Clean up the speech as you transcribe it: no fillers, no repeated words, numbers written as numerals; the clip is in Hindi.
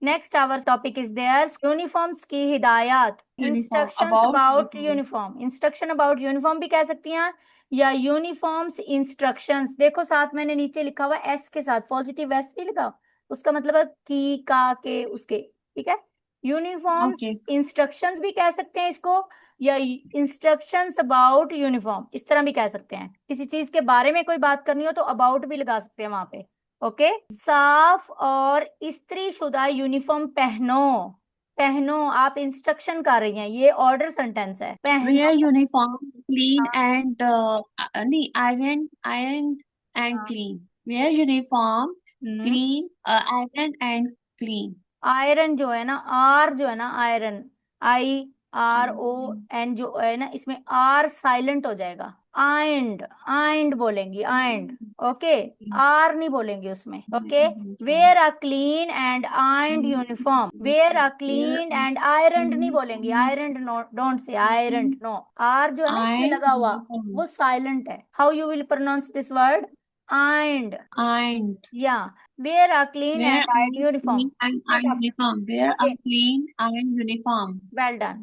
Next our topic is their uniforms की हिदायत, instructions about uniform. Instruction about uniform भी कह सकती हैं या यूनिफॉर्म्स इंस्ट्रक्शंस। देखो साथ मैंने नीचे लिखा हुआ एस के साथ, पॉजिटिव एस नहीं लिखा, उसका मतलब है की, का, के, उसके, ठीक है। यूनिफॉर्म्स इंस्ट्रक्शंस भी कह सकते हैं इसको, या इंस्ट्रक्शंस अबाउट यूनिफॉर्म इस तरह भी कह सकते हैं। किसी चीज के बारे में कोई बात करनी हो तो अबाउट भी लगा सकते हैं वहां पे। ओके, साफ और इस्त्री शुदा यूनिफॉर्म पहनो। पहनो, आप इंस्ट्रक्शन कर रही हैं, ये ऑर्डर सेंटेंस है। पहनो, Wear uniform, clean हाँ, and नहीं, iron and हाँ, clean. Wear uniform, hmm. clean, iron and clean. Iron जो है ना, आर जो है ना, iron, I R O hmm, N जो है ना, इसमें आर साइलेंट हो जाएगा। आइंड, आइंड बोलेंगी, आइंड। ओके, आर नहीं बोलेंगे उसमें। Okay, uniform. Wear a clean and iron uniform, wear a Wear clean a and iron नहीं बोलेंगी, clean, iron no, don't say iron, no. R जो है ना इसमें iron लगा हुआ, uniform. वो साइलेंट है। How you will pronounce this word? Ironed, Ironed. या wear a clean Wear and a iron uniform. clean and What iron after? uniform. Wear a Okay, clean iron uniform. well done.